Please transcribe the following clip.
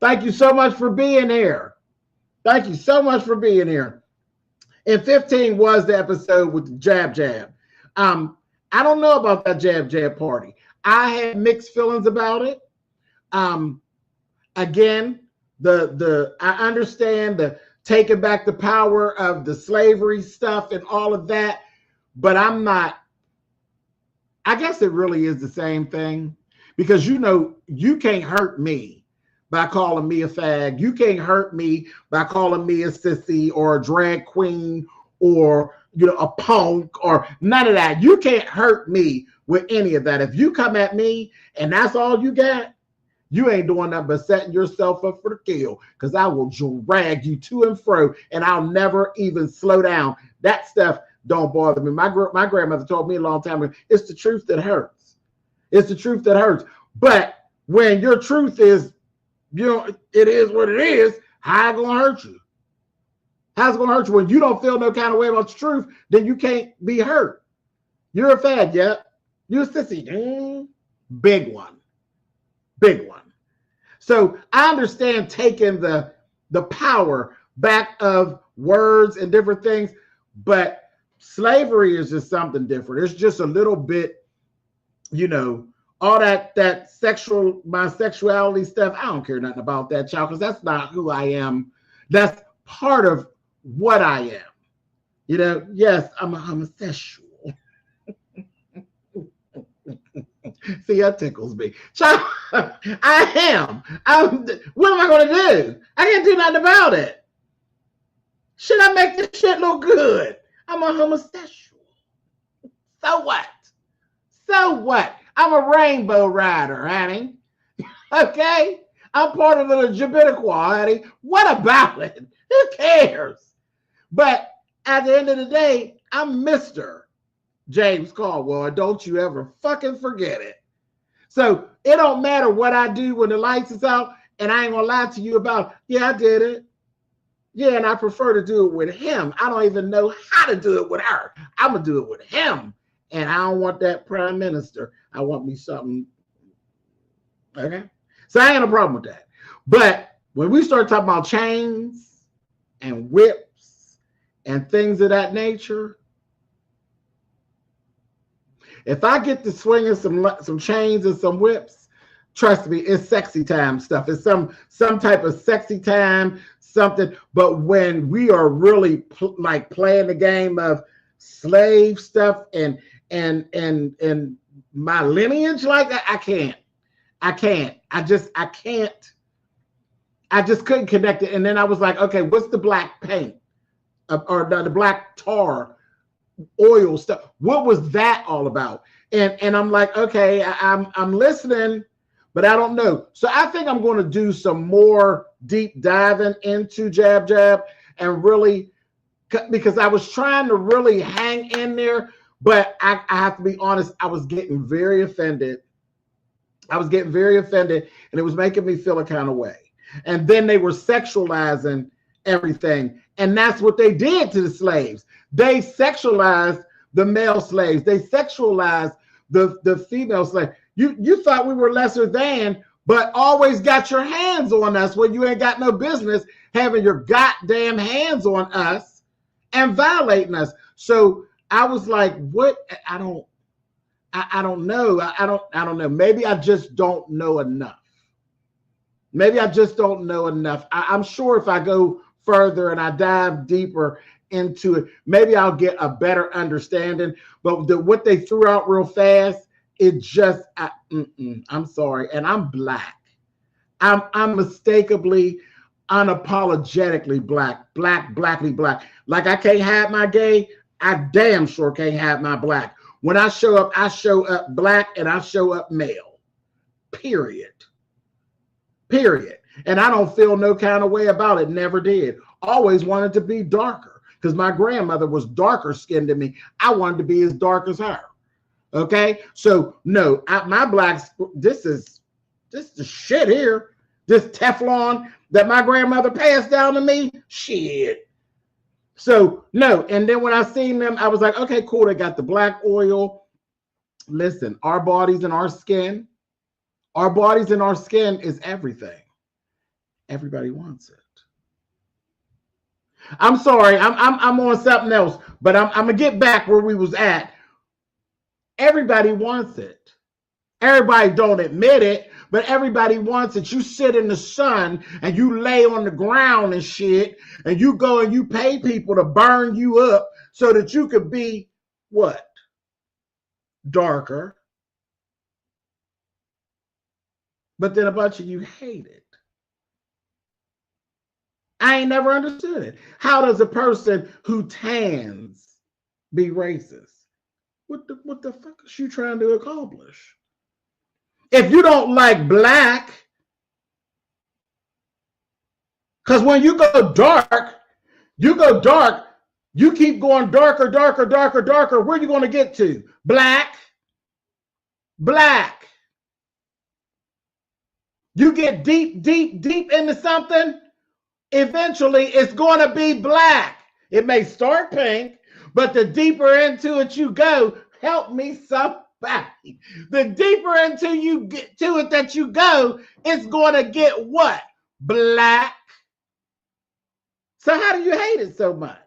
Thank you so much for being here. Thank you so much for being here. And 15 was the episode with the JaB. I don't know about that JaB party. I had mixed feelings about it. Again, I understand the taking back the power of the slavery stuff and all of that, but I'm not. I guess it really is the same thing, because you can't hurt me by calling me a fag. You can't hurt me by calling me a sissy or a drag queen or a punk or none of that. You can't hurt me with any of that. If you come at me and that's all you got, you ain't doing nothing but setting yourself up for the kill, because I will drag you to and fro and I'll never even slow down. That stuff don't bother me. My grandmother told me a long time ago, it's the truth that hurts. It's the truth that hurts. But when your truth is, it is what it is, how it gonna hurt you? How's it gonna hurt you? When you don't feel no kind of way about the truth, then you can't be hurt. You're a fag, yeah. You're a sissy. Big one. Big one. So I understand taking the power back of words and different things, but slavery is just something different. It's just a little bit, all that my sexuality stuff. I don't care nothing about that, child, because that's not who I am. That's part of what I am. Yes, I'm a homosexual. See, that tickles me. Child, I am. What am I going to do? I can't do nothing about it. Should I make this shit look good? I'm a homosexual. So what? So what? I'm a rainbow rider, honey. Okay? I'm part of the Jabitiqua, honey. What about it? Who cares? But at the end of the day, I'm Mr. James Colwell. Don't you ever fucking forget it. So it don't matter what I do when the lights is out, and I ain't gonna lie to you about, yeah, I did it. Yeah, and I prefer to do it with him. I don't even know how to do it with her. I'm gonna do it with him. And I don't want that prime minister. I want me something. Okay? So I ain't no problem with that. But when we start talking about chains and whips and things of that nature, if I get to swinging some chains and some whips, trust me, it's sexy time stuff. It's some type of sexy time, something. But when we are really playing the game of slave stuff and my lineage like that, I can't. I just couldn't connect it. And then I was like, okay, what's the black paint or the black tar oil stuff? What was that all about? And I'm like, okay, I'm listening, but I don't know. So I think I'm going to do some more deep diving into JaB and really, because I was trying to really hang in there, but I have to be honest, I was getting very offended. And it was making me feel a kind of way. And then they were sexualizing everything. And that's what they did to the slaves. They sexualized the male slaves. They sexualized the female slaves. You thought we were lesser than, but always got your hands on us when you ain't got no business having your goddamn hands on us and violating us. So I was like, what? I don't know. I don't know. Maybe I just don't know enough. I'm sure if I go further and I dive deeper into it, maybe I'll get a better understanding. But what they threw out real fast, it just, I'm sorry. And I'm black. I'm mistakenly, unapologetically blackly black. Like I can't hide my gay. I damn sure can't hide my black. When I show up black and I show up male. Period. And I don't feel no kind of way about it. Never did. Always wanted to be darker because my grandmother was darker skinned than me. I wanted to be as dark as her. Okay. So no, my blacks, this is the shit here. This Teflon that my grandmother passed down to me. Shit. So no. And then when I seen them, I was like, okay, cool. They got the black oil. Listen, our bodies and our skin is everything. Everybody wants it. I'm sorry, I'm on something else, but I'm gonna get back where we was at. Everybody wants it. Everybody don't admit it, but everybody wants it. You sit in the sun and you lay on the ground and shit, and you go and you pay people to burn you up so that you could be what? Darker. But then a bunch of you hate it. I ain't never understood it. How does a person who tans be racist? What the fuck is you trying to accomplish? If you don't like black, because when you go dark, you keep going darker, darker, darker, darker. Where are you going to get to? Black. You get deep, deep, deep into something, eventually it's going to be black. It may start pink, but the deeper into it you go, help me somebody. The deeper into you get to it that you go, it's going to get what? Black. So how do you hate it so much?